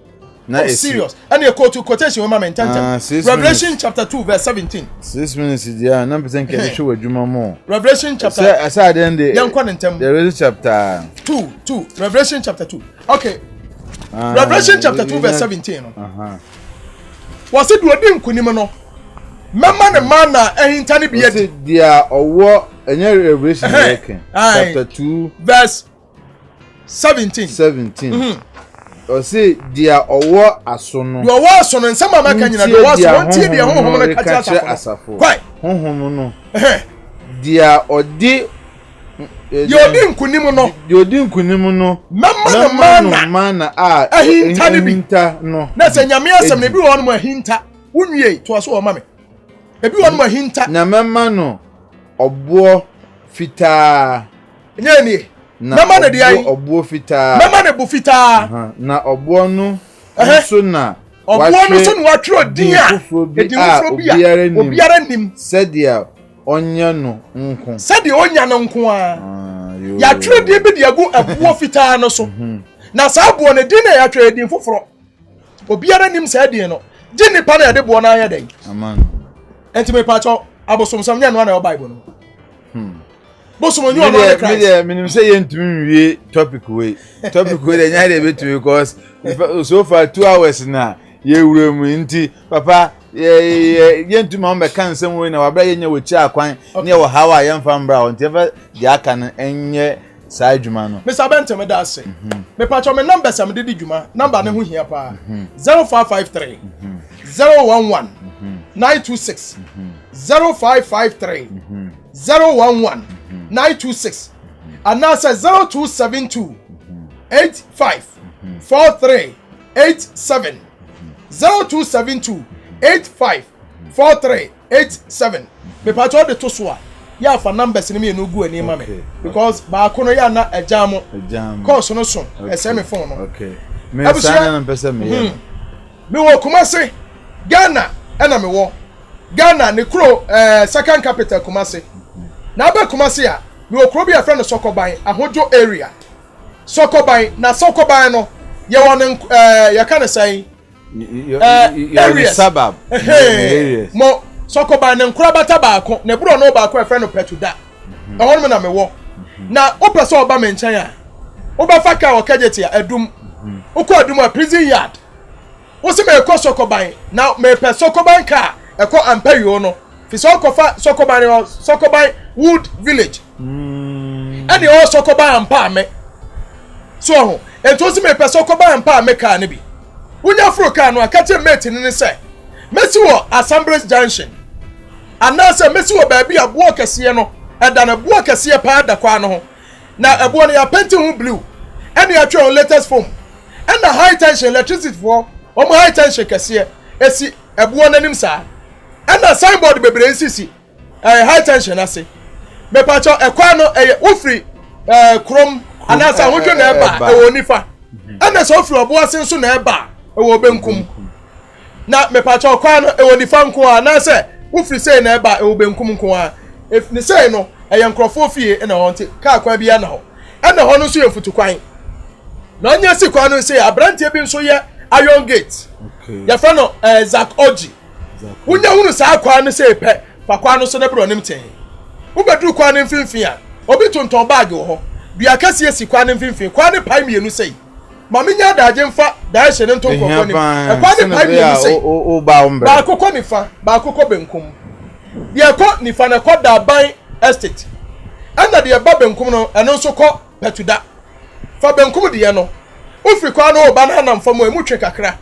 na serious and you quotation we ma mentan Revelation chapter 2 verse 17 6 minutes dia na person ke dey show adwuma mo Revelation chapter aside then the Revelation chapter 2 Revelation chapter 2 okay Revelation chapter 2 verse 17 no was it wodi nkunim no mama ne mana ehinta ne biye dia owo enye Revelation chapter 2 verse 17 o say dia owo aso no your was on nsama maka nyina do was won tie dia honhom no kacha asafo kwai honhom no dia odi yodi nkunim no mama mana a ehinta no na se nyame asem ne bi won mo ehinta wunwie to aso o mame ebi won mo ehinta na mama no obo fita nyani mama ne dia obo fita mama ne bu fita na obo no so na obo no so no watro din a edin bi obiara nim sadia onya no nko sadia onya no nko a ya tro de bi de agu abo fita no so na sa abo ne din na ya tro edin foforo obiara nim sadia no di ni pa na ya de bo na ya den aman enti me pa cho abosomsam nya no na Bible no bosom nyu ono na Christ me minim say yentumi wie topic we dey nya dey betu because so far 2 hours na ye wure mu nti papa yentumi on be kan sem we na wabra ye nya wochi akwan ne wo hawa ye mfa mbra on tefa di aka no enye sa adwuma no Mr. Benton me da se me pa cho me number sam de di dwuma number ne ho hia pa 0553 011 926 0553 011 926 and now says 0272 85 43 87 0272 85 43 87 me pa cho de to so a ya fa numbers ni me no gu ani ma me because ba ko no ya na ejam course no so ese me phone no okay me sana na pesa me me wo Kumasi Ghana na me wo Ghana ne kro second capital Kumasi na ba Kumasi a me wo kro bi a friend Sokoban ahojo area Sokoban na Sokoban no ye won ya kan say your suburb mo Sokoban ne nkura bata baako ne bro no baako a friend Petuda ehon me na me wo na opese oba me nchan a oba faka o kageti a adum okọ adum a prison yard wo se me ekọ Sokoban na me pe Sokoban ka ekọ ampayo no fi so kofa Sokoban Wood Village ani o Sokoban ampa me so ho ento se me pe Sokoban ampa me ka ne bi unya fro ka no akache mate ni se mesi wo Assembly Junction anase mesi wo ba bia bo kese no eda na bo kese pa da kwa no ho na ebo no ya painting hu blue ani atwe on latest form and the high tension electricity for high tension kese esi ebuo nanim sa ana signboard bebre nsisi high tension ase me pa cho ekwa no ofri krom anasa hodwo na eba e wonifa ana so ofri obo ase nso na eba e wo benkum na me pa cho kwa no e wonifa nko anasa ofri sei na eba e wo benkum nko a if ni sei no eye nkrofo fie na wonte ka kwa bia na ho ana ho no so ye futukwan na onye si kwa no sei abrantie bi nso ye Iron Gate ya fa no Zak Oji wunya hunu sa kwa no sei pe fa kwa no so na bro nim ten ubedru kwa no mfimfin a obi tonton bag wo ho dua kase esi kwa no mfimfin kwa no pai mienu sei ma menya daje mfa da hye ne nton kokko ni kwa no pai mienu sei o ba umbe ba kokko ni fa ba kokko benkum de ko ni fa na ko da ban estate ana de ba benkum no eno so ko petuda fa benkum de no ofri kwa no ba na na mfa mo emu twe kakra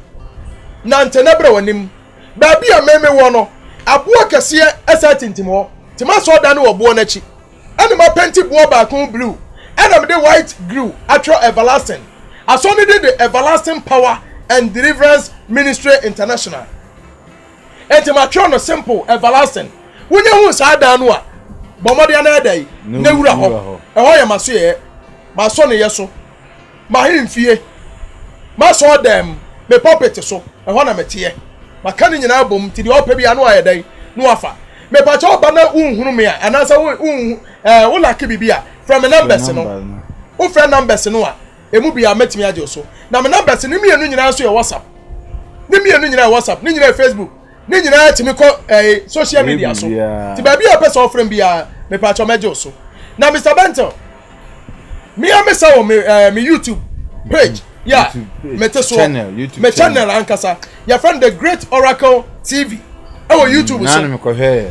na ntenebra wanim ba bia meme wo no aboa kase esa tintimo tima so da no obo na chi ana ma penti bo ba kon blue ana me de white glue atro everlasting aso ne de the Everlasting Power and Deliverance Ministry International etima tro no simple everlasting wunya hu sa da no a bomode na dai na wura ho e ho ya maso ye maso ne yeso ma himfie maso dem me puppet so e ho na metie maka ni nyina bom ti de opa bia no aye dai no afa me pa cha oba na unhunu me a anasa wo like bibia from numbers no wo friend numbers no a emu bia metimi age so na me numbers ni mienu nyina so ye WhatsApp ni mienu nyina WhatsApp ni nyina Facebook ni nyina timi ko social media so ti ba bia person friend bia me pa cha meje so na Mr. Benton me amesa wo me YouTube page yeah mete so me channel ankasa your friend the Great Oracle TV oh YouTube so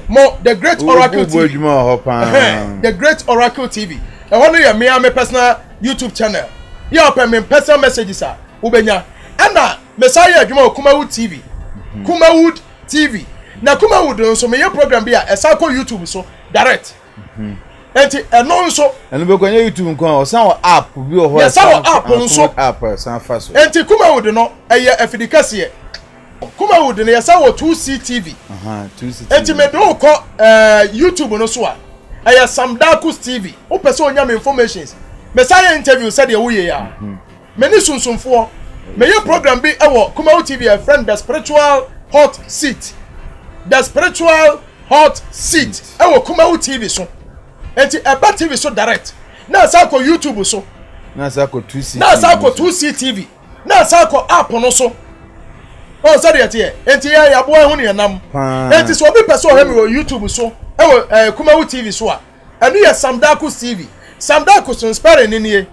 mo the Great Oracle TV the Great Oracle TV e hono ya me personal YouTube channel ya open me personal messages a ubenya ana Messiah adwuma Kumawood TV Kumawood TV na Kumawood nso me ye program bia esa ko YouTube so direct enti eno nso eno be kwanya YouTube nko o san app bi o ho esa app nso app san fa so enti Kumawood no eye afidikase Kumawood no yesa wo 2C TV 2C enti me do ko YouTube no so a eye Samdakus TV o pese onya me informations Messiah interview said ye ye ya me ni sunsumfo me ye program bi e wo Kumawood TV a friend the spiritual hot seat e wo Kumawood TV so enti eba TV so direct na sa ko YouTube so na sa ko 2C na sa ko 2C TV na sa ko app no so o sa de tie enti ya bo ehun ne nam enti so obi person he me wo YouTube so e wo Kumawood TV so a enu ye Samdakus TV Samdakus inspire ni nie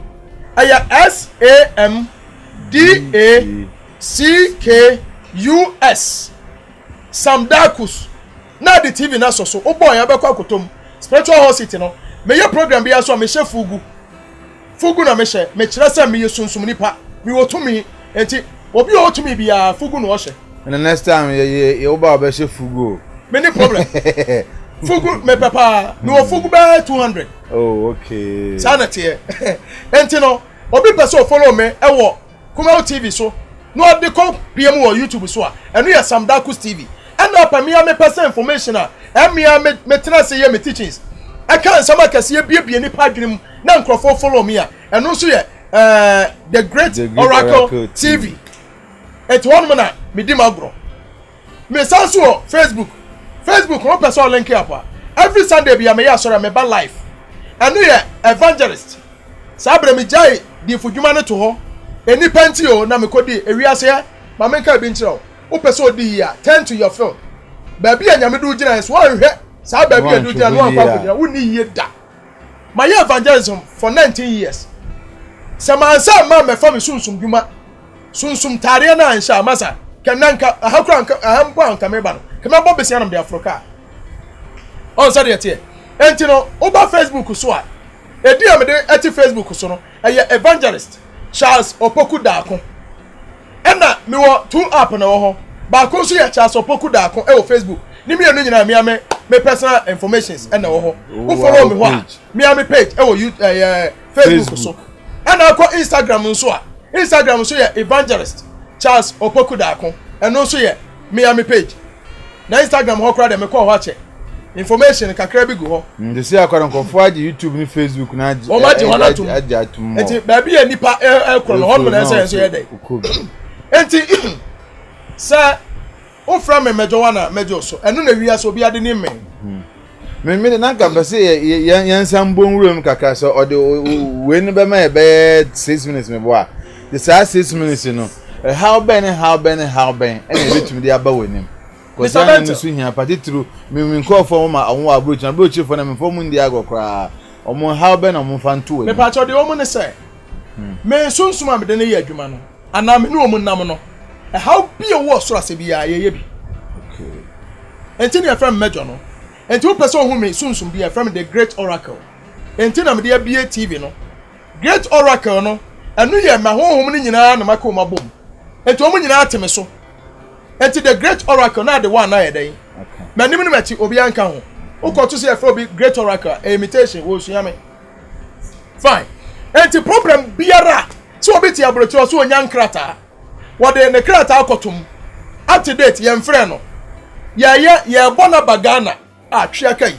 aya SAMDACUS Samdakus na the TV na so o boy abekwa kotom spiritual hospital no me ye program bia so me she fugu na me she me kire se me ye sunsum nipa me wotumi enti obi o tumi bia fugu no she and the next time ye oba be she fugu me ni problem fugu me papa no fugu ba 200 oh okay sanate enti no obi person follow me e wo Kumawood TV so no de ko PM wo YouTube so a enu ya Samdakus TV and up me person information a me tena say ye me teachings I can't sama kase ye bie ni padwem na nkrofo follow me a enu so ye the Great Oracle TV et one man me di magro me sanso Facebook no person link up every Sunday bia me ya sora me ba live enu ye evangelist sabre me jai di fudwuma ne to ho eni penti o na me kodi ewiase ma me ka bi nchiro o pese odi ya turn to your field baby anyame do gina so hwe sa baby edu gina no akwa gina woni yie da my evangelism for 19 years samansa ma me fa me sunsum dwuma sunsum tare na ansha masa kananka ahakura ahambo anka me ba no kema bo besia nam de Africa on say de tie enti no oba Facebook so a edi amede eti Facebook so no eye evangelist Charles Opoku Daako ena me wo two app na wo ho ba ko so ye Charles Opoku Daako e wo Facebook ni me no nyina me personal informations ena wo ho wo follow me ho a me page e wo Facebook so ena ko Instagram so a Instagram so ye evangelist Charles Opoku Daako eno so ye me a me page na Instagram ho kra de me call ho ache information kakra bi go ho de se akwara nkofo age YouTube ni Facebook na age o ma je ho na tum age atum enti ba bi anipa kro no ho no na say so ye dey enti sa o fra me mejo wana mejo so eno na wi aso obi ade ni me me na ka bese yan sambon room kaka so ode we ni be ma be 6 minutes me boa the 6 minutes no how ben ene betumi de aba wenim ko sa na so hia patitru me call for ma awon abroach na abroach for na me for mu ndi agokra omo how ben omo fanto we me pa cho de omo ne say me sunsuma me de ne ye adwuma no ana me ne omo nam no how be a wo so ase bia ye bi okay enti ne from mejo no enti wo person hu me sunsum bia from the great oracle enti na me de bia TV no great oracle no anu ye ma honhom ni nyina na maka o mabom enti omo nyina ateme so enti the great oracle na the one na ye den okay manim ni machi obi anka ho ukotu se for be great oracle imitation wo sua me fine enti problem biara so obi ti abrocho so onya nkrata wo de ne krata akotum up to date ye mfre no ye bona bagana atwe akai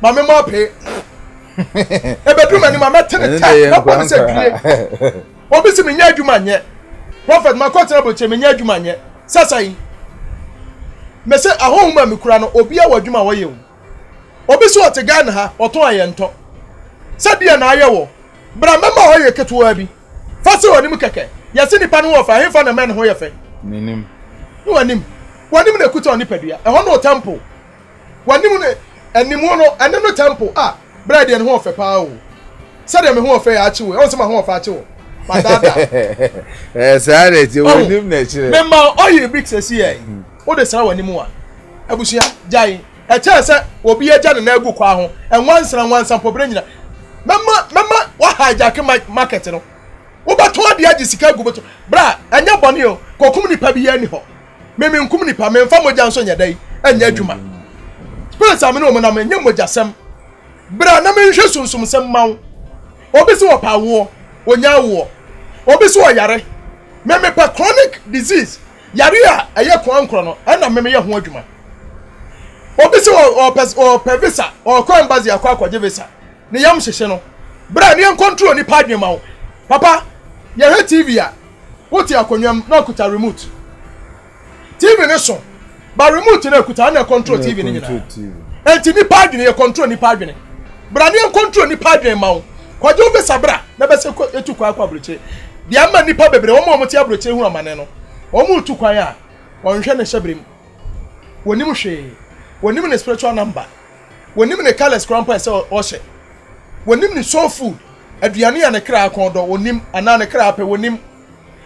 mame mo pe ebedu mani mama tene ta na ko se pie obi se menya adwuma nye prophet makotena bo che menya adwuma nye sasa yi mese ahonhuma mikura no obi a wadwuma wo yewu obi so otega na ha oto ayento sadia na ayewo bra mema ho ye ketuwa bi fase woni mukeke yesi nipa no wo fa hefa na men ho ye fe minim no wanim na kuta oni padua e ho no temple wanim ne animu no ene no temple bra de ne ho fe pa o sadia me ho fe ya achi wo o se ma ho fa achi wo madada sare ti wonim na chire mema oyi big sesi e o de sara wanim wa abusia jai e che se obi eja ne na agu kwa ho enwansan pobre nyina mema wa hijack market no wo ba to ade agi sika agu beto bra anya bone o kokum nipa bi yani ho meme nkum nipa me mfa moja nso nya dai anya adwuma spirit am no mo na me nya moja sem bra na me hwe sunsum sem mawo obi se wo pa wo onya wo obi se wo yare meme pa chronic disease yare a eye kwankro no na meme ye ho adwuma obi se o pevisa o ko embassy akwa visa ne yam hyehye no bra ne control ni padwe mawo papa ye he TV a woti akonwam na okuta remote TV ne so ba remote na okuta na control TV ne nyina enti ni padwe ye control ni padwe bra ne control ni padwe mawo kwaje visa bra na be se etu kwa abroche dia ma nipa bebre wo mo ti abroche hu amane no wo mo tu kwan a wonhwe ne hyebrem wonim hwe wonim ne spiritual number wonim ne colors crampa se o hye wonim ne soul food aduane ya ne kra akondo wonim ana ne kra apɛ wonim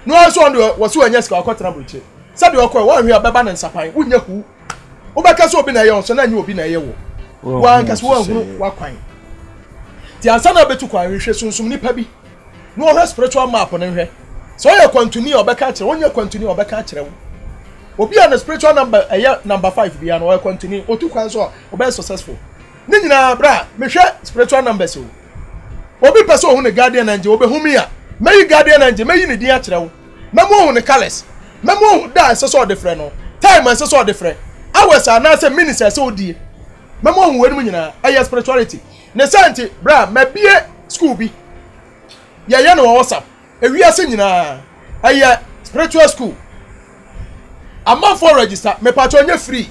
no aso ndo wo so anya sika akotena broche sade okɔ wo ahwe abeba ne nsapan wonya hu wo bɛka so obi na ye so na anya obi na ye wo wa anka so ahuru wakwan ti ansa na betu kwan hwe sunsum nipa bi no hwe spiritual map ne hwe so ye continue obɛka kire wonya continue obɛka kire wo obi an spiritual number number 5 bia no continue otu kwan so obɛ successful ni nyina bra me hwe spiritual numbers o obi person hu ne guardian angel obi hu mi a meyi guardian angel meyi ne din a kire wo memo hu ne colors memo hu da se so different no time se so different hours na se minutes se odie memo hu wenu nyina aye spirituality ne santi bra mabie school bi ye no WhatsApp ewiase nyina aye spiritual school ama for register me patcho nya free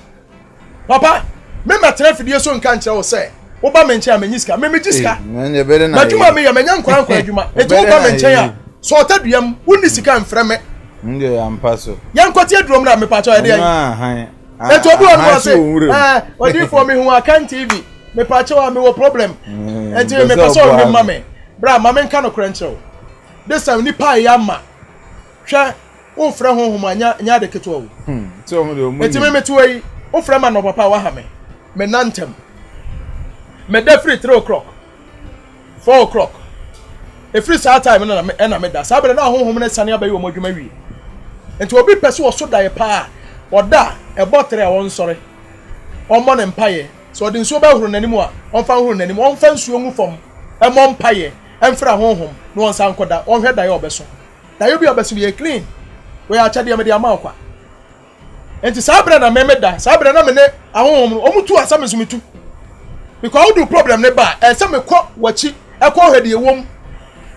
papa me matra fidie so nka nkyere wo se wo ba menche amanyiska me mejiska nanye bere na madwuma me ya menya nkwa adwuma eti wo ba menche a so otaduam wonni sika mfreme nge ampaso yankwati adrom na me patcho ade ayi eti obi won wo se odi for me hu account TV me patcho wa me wo problem eti me patcho me mame bra mame nka no krenchel this time ni pa ya ma hwe wo frɛ honhom anya de keto wo ti o mo de o mo eti me metu yi wo frɛ ma no papa wa ha me nantem me da free 3 o'clock 4 o'clock e free saa time na me da saa bere na honhom na sane abayi wo modwuma wi enti obi pese wo so da ye pa oda e botre a won sore ommo ne mpaye so odi nsuo ba huru nanim a onfa huru nanim onfa nsuo ngu fom e mo mpaye emfra honhom no onsa nkoda onhwe da ye obeso da ye bi obeso ye clean we a chade me de ama kwa enti sabra na memeda sabra na me ne ahonhom omutu asame sumitu because how do problem ne ba e se me kɔ wachi e kɔ hwede ewom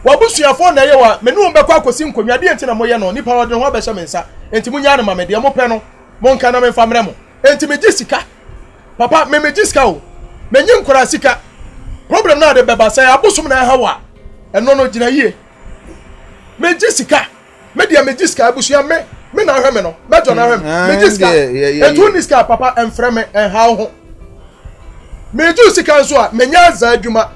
wabusuafo na ye wa me nu be kɔ akosi nkonwade enti na moye no nipa wode ho abɛhyɛ me nsa enti munya na mamede mo pɛ no mo nka na me famre mo enti me gisika papa me gisika o me nyi nkora sika problem na de beba sai abusum na ha wa eno no gina yie me gisika me dia me gisika abusua me na hwe me no me jo na hwe me gisika etu ni sika papa enfre me en ha ho me ju sika nso a me nya za adwuma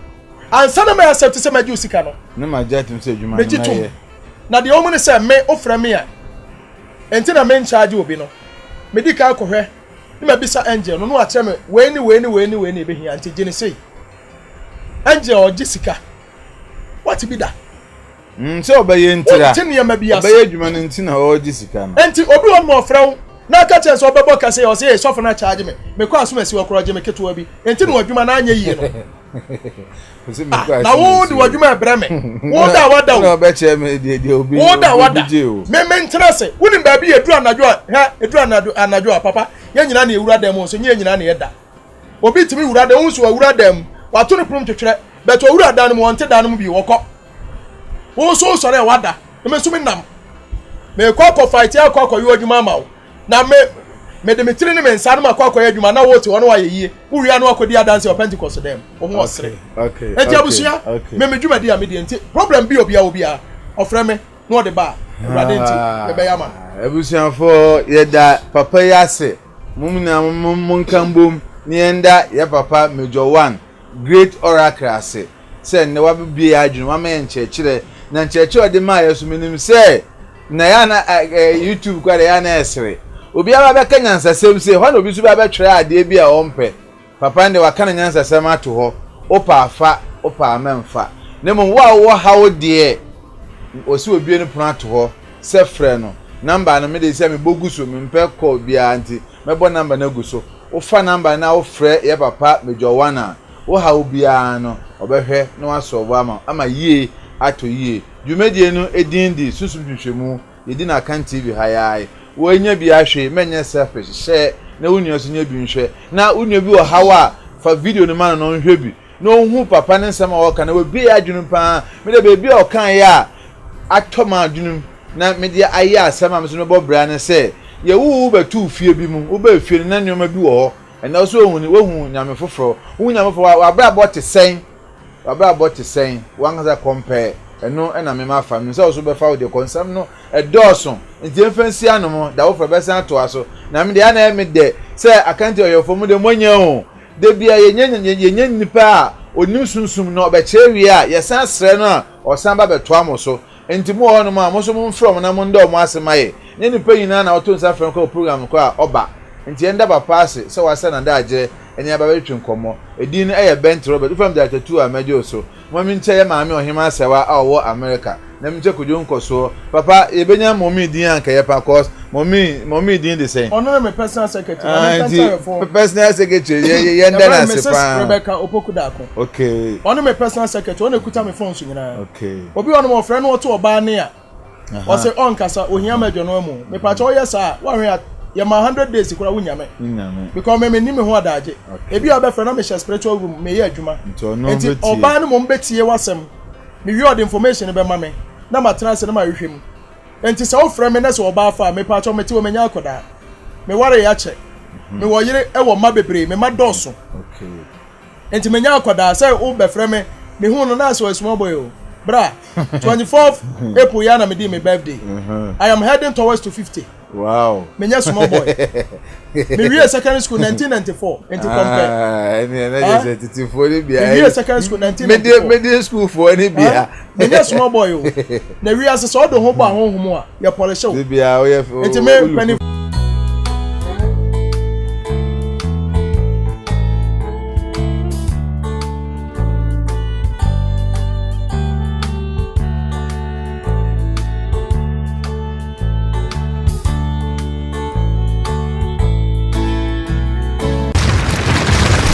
ansa na me accept se me ju sika no na ma jatim se adwuma me jitum na de omu ne se me ofra me a enti na me charge obi no me di ka akohwe ni ma bisa angel no a kire me we ni be hia anti gene sei angel o jisika what be that so obaye ntira enti ne ma bia obaye adwuma no enti na o jisika no enti obi won mo ofra na ka kire so obebo ka sei o sei sofo na charge me kwa asoma si okoro je me keto bi enti no adwuma na anya yie no na wo di wadwuma ebre me wo da wada no be che me de obi wo da wada me ntrase woni ba bi edu anadwo ha edu anadwo papa ye nyina na ewura dem so nye nyina na yeda obi timi wura dem wo so wura dem wato ne prom twetwere beto wura dan mo wonte dan mo bi wokọ wo so sore wada me so me nam me kwakọ fight ya kwakọ yo adwuma ma wo na me de metiri ne mensa no makwa ya adwuma na wo ti wono wa yeye wo wi anu akodi adanse o Pentecost dem o ho osre okay enti abusia me medwuma di amedi enti problem bi obi a ofre me no de ba rade enti e be yama abusia fo ye da papa yase mumna munkambom ni enda ye papa Major 1 great oracle ase se ne wa bi adwuma ma me nchechire na nchechire de ma yesu minim se na ya na YouTube kwa ya na esre obi aba be ka nyansasem se ho na obi su ba be twere ade bi a ompe papa nde waka na nyansasem ato ho opa afa opa amemfa ne mo wo hawo de osi obi ne pon ato ho se frɛ no number na me de se me boguso me mpe call bia anti me bo number na guso wo fa number na wo frɛ ye papa Major 1 a wo hawo bia no obehwe na waso ama yie ato yie dwumedie no edindi susu hwehwemu yedi na kan TV hayai wo nya bi ahwe menye selfish share na unyo so nya bi nhwe na unyo bi wo hawa fa video no man no nhwe bi no hu papa ne nsema wo kana we bi adwunu pa me de bebi o kan ya atoma adwunu na me de ayi asema me so no bo bra ne se ye wu betu fie bi mu wo ba fie na nyoma bi wo na so hu ni wo hu nyame foforo hu nyame foforo wa bra bot sen wangaza compare eno na me ma fa me so so be fa de konsam no edoso nti emfansi anomo da wo fra be san to aso na me de ana me de se akanti oyofo mu de monya o de bia yenye nipa a onim sunsum no be chewi a yesan sre no a osan ba be to amoso enti mu ho no ma mo so mu from na mo ndo mo asemaye ne nipa yina na oto nsa fra ko program ko a oba nti enda ba pass se wasa na da agye enya ba betwe nkomo edin eye Bent Robert from the tattoo amajo so mami nche ye maami ohima asewa a wo America na mche kujo nkoso papa ebenya momi din anka ye pa cause momi din the same ono me personal secretary personal secretary ye nda na sepa Rebecca Opokudako okay ono me personal secretary ono kuta me phone so nyina okay obi ono mo friend no to oba ne a o se on kasa ohia majo no mu me pa cha o yesa wa hwe ya ma 100 days kura wunyame because me ni me ho adaje ebi oba friend no me share spiritual room me ye adwuma enti oba no mo mbetie wasem me wi all information be ma me na ma trans na ma hwehwem enti se o frɛ me na se oba afa me pa cha me ti wo menya akoda me ware ya che me wo yire e wo ma bebre me ma doso okay enti menya akoda se o be frɛ me hu no na so small boy o bra 24th April ya na me di me birthday I am heading towards to 50. Wow. Menya small boy. Me we secondary school 1994 enti compare. Na just 34 ni bia. Me we secondary school 1994. Middle school for ni bia. Menya small boy o. Na we as so do ho ba honhom a ya polish o. Bia o ye. Enti me penny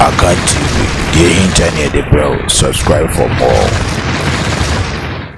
Akan TV, the internet, bro. Subscribe for more.